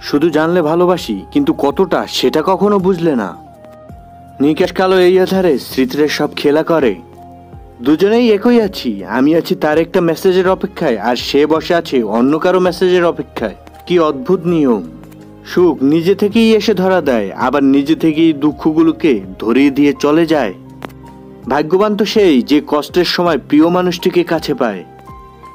শুধু জানলে ভালোবাসি, কিন্তু কতটা সেটা কখনো বুঝলে না। নিকেশ কালো এই আধারে স্মৃতির সব খেলা করে। দুজনেই একই আছি, আমি আছি তার একটা মেসেজের অপেক্ষায়, আর সে বসে আছে অন্য কারো মেসেজের অপেক্ষায়। কি অদ্ভুত নিয়ম! সুখ নিজে থেকেই এসে ধরা দেয়, আবার নিজে থেকেই দুঃখগুলোকে ধরিয়ে দিয়ে চলে যায়। ভাগ্যবান তো সেই যে কষ্টের সময় প্রিয় মানুষটিকে কাছে পায়।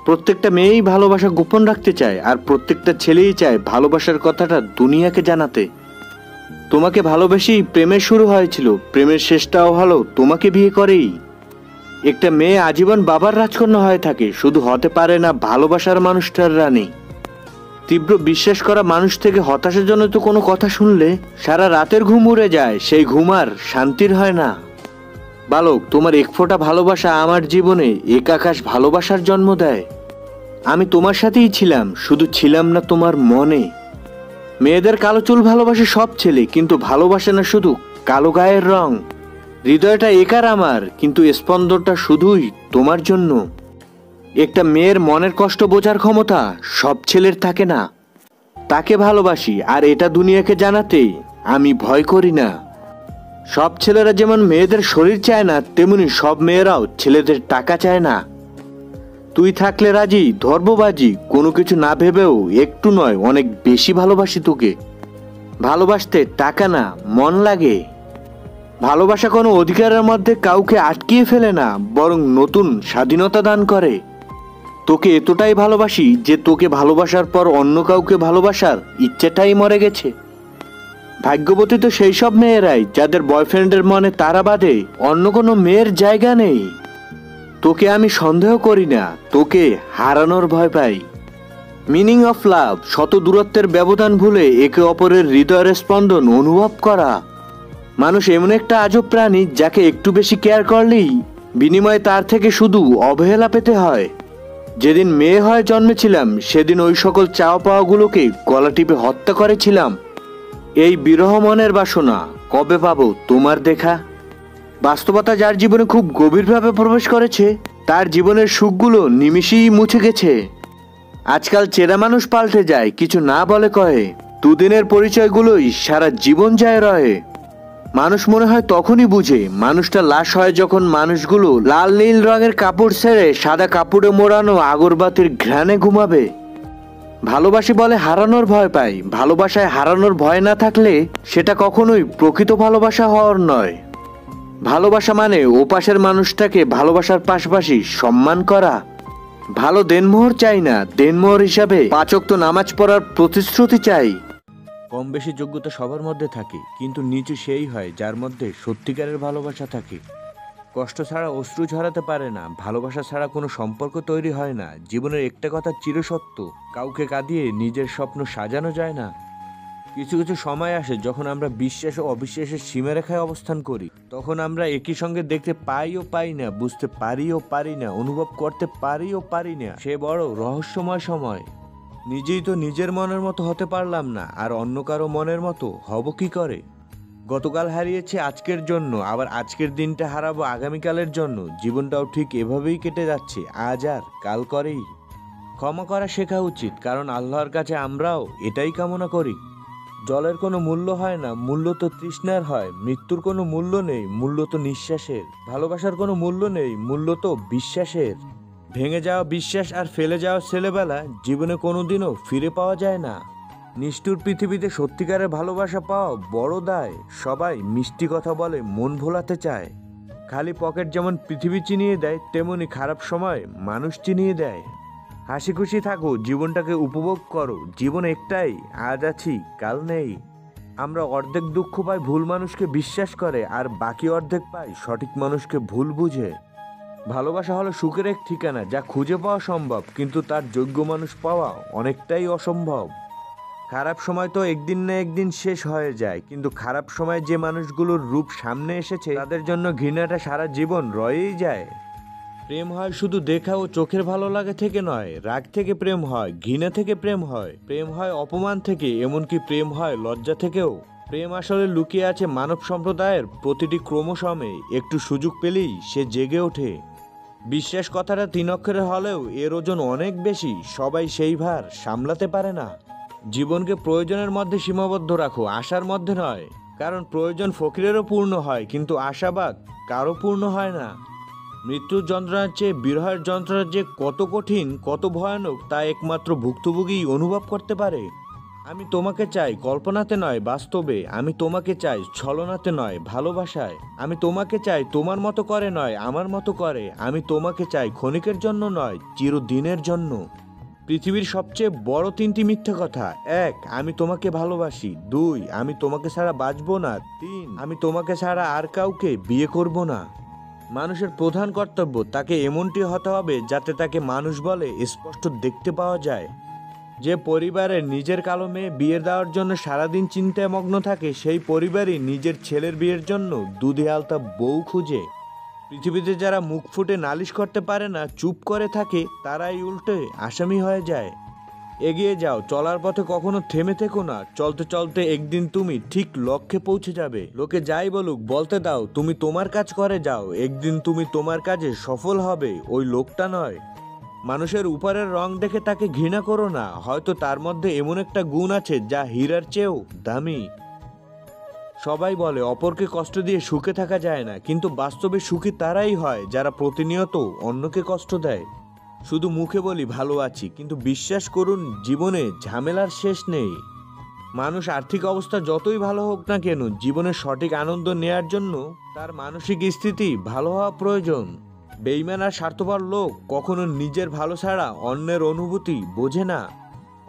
প্রত্যেকটা মেয়েই ভালোবাসা গোপন রাখতে চায়, আর প্রত্যেকটা ছেলেই চায় ভালোবাসার কথাটা দুনিয়াকে জানাতে। তোমাকে ভালোবেসেই প্রেমের শুরু হয়েছিল, প্রেমের শেষটাও হলো তোমাকে বিয়ে করেই। একটা মেয়ে আজীবন বাবার রাজকন্যা হয়ে থাকে, শুধু হতে পারে না ভালোবাসার মানুষটার রানী। তীব্র বিশ্বাস করা মানুষ থেকে হতাশাজনিত কোনো কথা শুনলে সারা রাতের ঘুম উড়ে যায়, সেই ঘুম আর শান্তির হয় না। বালক, তোমার এক ফোঁটা ভালোবাসা আমার জীবনে এক আকাশ ভালোবাসার জন্ম দেয়। আমি তোমার সাথেই ছিলাম, শুধু ছিলাম না তোমার মনে। মেয়েদের কালো চুল ভালোবাসে সব ছেলে, কিন্তু ভালোবাসে না শুধু কালো গায়ের রং। হৃদয়টা একার আমার, কিন্তু স্পন্দনটা শুধুই তোমার জন্য। একটা মেয়ের মনের কষ্ট বোঝার ক্ষমতা সব ছেলের থাকে না। তাকে ভালোবাসি, আর এটা দুনিয়াকে জানাতে আমি ভয় করি না। সব ছেলেরা যেমন মেয়েদের শরীর চায় না, তেমনি সব মেয়েরাও ছেলেদের টাকা চায় না। তুই থাকলে রাজি, ধর্মবাজি, কোনো কিছু না ভেবেও একটু নয় অনেক বেশি ভালোবাসি তোকে। ভালোবাসতে টাকা না, মন লাগে। ভালোবাসা কোনো অধিকারের মধ্যে কাউকে আটকিয়ে ফেলে না, বরং নতুন স্বাধীনতা দান করে। তোকে এতটাই ভালোবাসি যে তোকে ভালোবাসার পর অন্য কাউকে ভালোবাসার ইচ্ছেটাই মরে গেছে। ভাগ্যবতী তো সেই সব মেয়েরাই যাদের বয়ফ্রেন্ডের মনে তারা বাঁধে, অন্য কোনো মেয়ের জায়গা নেই। তোকে আমি সন্দেহ করি না, তোকে হারানোর ভয় পাই। মিনিং অফ লাভ, শত দূরত্বের ব্যবধান ভুলে একে অপরের হৃদয়ের স্পন্দন অনুভব করা। মানুষ এমন একটা আজব প্রাণী যাকে একটু বেশি কেয়ার করলেই বিনিময়ে তার থেকে শুধু অবহেলা পেতে হয়। যেদিন মেয়ে হয়ে জন্মেছিলাম সেদিন ওই সকল চাওয়া পাওয়াগুলোকে গলা টিপে হত্যা করেছিলাম। এই বিরহ মনের বাসনা, কবে পাবো তোমার দেখা? বাস্তবতা যার জীবনে খুব গভীরভাবে প্রবেশ করেছে, তার জীবনের সুখগুলো নিমিষেই মুছে গেছে। আজকাল চেনা মানুষ পাল্টে যায়, কিছু না বলে কয়ে। দুদিনের পরিচয়গুলোই সারা জীবন যায় রয়ে। মানুষ মনে হয় তখনই বুঝে মানুষটা লাশ হয় যখন মানুষগুলো লাল নীল রঙের কাপড় ছেড়ে সাদা কাপড়ে মোড়ানো আগরবাতির ঘ্রাণে ঘুমাবে। ভালোবাসি বলে হারানোর ভয় পাই। ভালোবাসায় হারানোর ভয় না থাকলে সেটা কখনোই প্রকৃত ভালোবাসা হওয়ার নয়। ভালোবাসা মানে ওপাশের মানুষটাকে ভালোবাসার পাশাপাশি সম্মান করা। ভালো দেনমোহর চাই না, দেনমোহর হিসাবে 5 ওয়াক্ত নামাজ পড়ার প্রতিশ্রুতি চাই। কম বেশি যোগ্যতা সবার মধ্যে থাকে, কিন্তু নিচু সেই হয় যার মধ্যে সত্যিকারের ভালোবাসা থাকে। কষ্ট ছাড়া অশ্রু ঝরাতে পারে না, ভালোবাসা ছাড়া কোনো সম্পর্ক তৈরি হয় না। জীবনের একটা কথা চিরসত্য, কাউকে কাঁদিয়ে নিজের স্বপ্ন সাজানো যায় না। কিছু কিছু সময় আসে যখন আমরা বিশ্বাস ও অবিশ্বাসের সীমারেখায় অবস্থান করি। তখন আমরা একই সঙ্গে দেখতে পাই ও পাই না, বুঝতে পারি ও পারি না, অনুভব করতে পারি ও পারি না। সে বড় রহস্যময় সময়। নিজেই তো নিজের মনের মতো হতে পারলাম না, আর অন্য কারো মনের মতো হব কি করে? গতকাল হারিয়েছি আজকের জন্য, আবার আজকের দিনটা হারাবো আগামীকালের জন্য। জীবনটাও ঠিক এভাবেই কেটে যাচ্ছে, আজ আর কাল করেই। ক্ষমা করা শেখা উচিত, কারণ আল্লাহর কাছে আমরাও এটাই কামনা করি। জলের কোনো মূল্য হয় না, মূল্য তো তৃষ্ণার হয়। মৃত্যুর কোনো মূল্য নেই, মূল্য তো নিঃশ্বাসের। ভালোবাসার কোনো মূল্য নেই, মূল্য তো বিশ্বাসের। ভেঙে যাওয়া বিশ্বাস আর ফেলে যাওয়া ছেলেবেলা জীবনে কোনোদিনও ফিরে পাওয়া যায় না। নিষ্ঠুর পৃথিবীতে সত্যিকারের ভালোবাসা পাওয়া বড় দায়। সবাই মিষ্টি কথা বলে মন ভোলাতে চায়। খালি পকেট যেমন পৃথিবী চিনিয়ে দেয়, তেমনি খারাপ সময় মানুষ চিনিয়ে দেয়। হাসি খুশি থাকো, জীবনটাকে উপভোগ করো। জীবন একটাই, আজ আছি কাল নেই। আমরা অর্ধেক দুঃখ পাই ভুল মানুষকে বিশ্বাস করে, আর বাকি অর্ধেক পাই সঠিক মানুষকে ভুল বুঝে। ভালোবাসা হলো সুখের এক ঠিকানা, যা খুঁজে পাওয়া সম্ভব, কিন্তু তার যোগ্য মানুষ পাওয়া অনেকটাই অসম্ভব। খারাপ সময় তো একদিন না একদিন শেষ হয়ে যায়, কিন্তু খারাপ সময় যে মানুষগুলোর রূপ সামনে এসেছে তাদের জন্য ঘৃণাটা সারা জীবন রয়েই যায়। প্রেম হয় শুধু দেখা ও চোখের ভালো লাগে থেকে নয়, রাগ থেকে প্রেম হয়, ঘৃণা থেকে প্রেম হয়, প্রেম হয় অপমান থেকে, এমনকি প্রেম হয় লজ্জা থেকেও। প্রেম আসলে লুকিয়ে আছে মানব সম্প্রদায়ের প্রতিটি ক্রোমোসোমে। একটু সুযোগ পেলেই সে জেগে ওঠে। বিশ্বাস কথাটা 3 অক্ষরের হলেও এর ওজন অনেক বেশি। সবাই সেই ভার সামলাতে পারে না। জীবনকে প্রয়োজনের মধ্যে সীমাবদ্ধ রাখো, আশার মধ্যে নয়। কারণ প্রয়োজন ফকিরেরও পূর্ণ হয়, কিন্তু আশাবাদ কারো পূর্ণ হয় না। মৃত্যুর যন্ত্রণার চেয়ে বিরহের যন্ত্রণা যে কত কঠিন, কত ভয়ানক, তা একমাত্র ভুক্তভোগীই অনুভব করতে পারে। আমি তোমাকে চাই কল্পনাতে নয়, বাস্তবে। আমি তোমাকে চাই ছলনাতে নয়, ভালোবাসায়। আমি তোমাকে চাই তোমার মতো করে নয়, আমার মতো করে। আমি তোমাকে চাই ক্ষণিকের জন্য নয়, চিরদিনের জন্য। পৃথিবীর সবচেয়ে বড় 3টি মিথ্যে কথা: 1, আমি তোমাকে ভালোবাসি। 2, আমি তোমাকে ছাড়া বাঁচবো না। 3, আমি তোমাকে ছাড়া আর কাউকে বিয়ে করব না। মানুষের প্রধান কর্তব্য তাকে এমনটি হতে হবে যাতে তাকে মানুষ বলে স্পষ্ট দেখতে পাওয়া যায়। যে পরিবারের নিজের কালো মেয়ে বিয়ে দেওয়ার জন্য সারাদিন চিন্তায় মগ্ন থাকে, সেই পরিবারই নিজের ছেলের বিয়ের জন্য দুধে আলতা বউ খুঁজে। পৃথিবীতে যারা মুখ ফুটে নালিশ করতে পারে না, চুপ করে থাকে, তারাই উল্টে আসামি হয়ে যায়। এগিয়ে যাও, চলার পথে কখনো থেমে থেকো না। চলতে চলতে একদিন তুমি ঠিক লক্ষ্যে পৌঁছে যাবে। লোকে যাই বলুক বলতে দাও, তুমি তোমার কাজ করে যাও। একদিন তুমি তোমার কাজে সফল হবে, ওই লোকটা নয়। মানুষের উপরের রং দেখে তাকে ঘৃণা করো না, হয়তো তার মধ্যে এমন একটা গুণ আছে যা হীরার চেয়েও দামি। সবাই বলে অপরকে কষ্ট দিয়ে সুখে থাকা যায় না, কিন্তু বাস্তবে সুখী তারাই হয় যারা প্রতিনিয়ত অন্যকে কষ্ট দেয়। শুধু মুখে বলি ভালো আছি, কিন্তু বিশ্বাস করুন জীবনে ঝামেলার শেষ নেই। মানুষ আর্থিক অবস্থা যতই ভালো হোক না কেন, জীবনের সঠিক আনন্দ নেয়ার জন্য তার মানসিক স্থিতি ভালো হওয়া প্রয়োজন। বেঈমান আর স্বার্থপর লোক কখনো নিজের ভালো ছাড়া অন্যের অনুভূতি বোঝে না।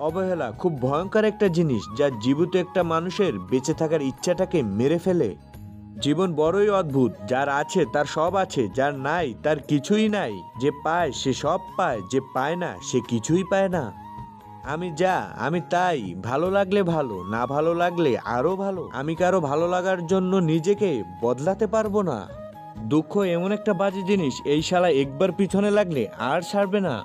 অবহেলা খুব ভয়ঙ্কর একটা জিনিস, যা জীবিত একটা মানুষের বেঁচে থাকার ইচ্ছাটাকে মেরে ফেলে। জীবন বড়ই অদ্ভুত, যার আছে তার সব আছে, যার নাই তার কিছুই নাই। যে পায় সে সব পায়, যে পায় না সে কিছুই পায় না। আমি যা আমি তাই, ভালো লাগলে ভালো, না ভালো লাগলে আরো ভালো। আমি কারো ভালো লাগার জন্য নিজেকে বদলাতে পারবো না। দুঃখ এমন একটা বাজে জিনিস, এই শালা একবার পিছনে লাগলে আর ছাড়বে না।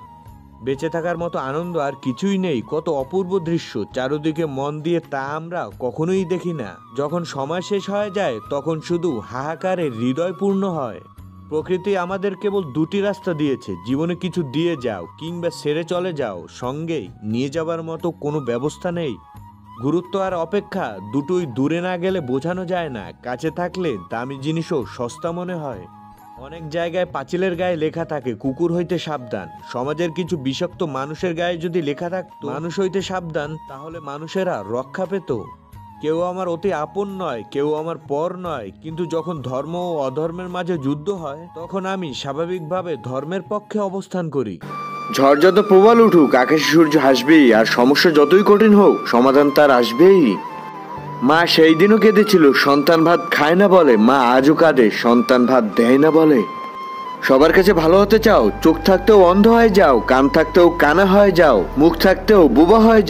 বেঁচে থাকার মতো আনন্দ আর কিছুই নেই। কত অপূর্ব দৃশ্য চারদিকে, মন দিয়ে তা আমরা কখনোই দেখি না। যখন সময় শেষ হয়ে যায় তখন শুধু হাহাকারে হৃদয় পূর্ণ হয়। প্রকৃতি আমাদের কেবল 2টি রাস্তা দিয়েছে: জীবনে কিছু দিয়ে যাও কিংবা ছেড়ে চলে যাও। সঙ্গে নিয়ে যাবার মতো কোনো ব্যবস্থা নেই। গুরুত্ব আর অপেক্ষা দুটোই দূরে না গেলে বোঝানো যায় না। কাছে থাকলে দামি জিনিসও সস্তা মনে হয়। অনেক জায়গায় পাঁচিলের গায়ে লেখা থাকে কুকুর হইতে সাবধান। সমাজের কিছু বিষাক্ত মানুষের গায়ে যদি লেখা থাকতো মানুষ হইতে সাবধান, তাহলে মানুষেরা রক্ষা পেত। কেউ আমার অতি আপন নয়, কেউ আমার পর নয়, কিন্তু যখন ধর্ম ও অধর্মের মাঝে যুদ্ধ হয় তখন আমি স্বাভাবিকভাবে ধর্মের পক্ষে অবস্থান করি। ঝড় যত প্রবল উঠুক, আকাশে সূর্য হাসবেই, আর সমস্যা যতই কঠিন হোক সমাধান তার আসবেই। মা সেই দিনও কেঁদেছিল, সন্তান ভাত খায় না বলে। মা আজও কাঁদে, সন্তান ভাত দেয় না বলে। সবার কাছে ভালো হতে চাও, চোখ থাকতেও অন্ধ হয়ে যাও, কান থাকতেও কানা হয়ে যাও, মুখ থাকতেও বোবা হয়ে যাও।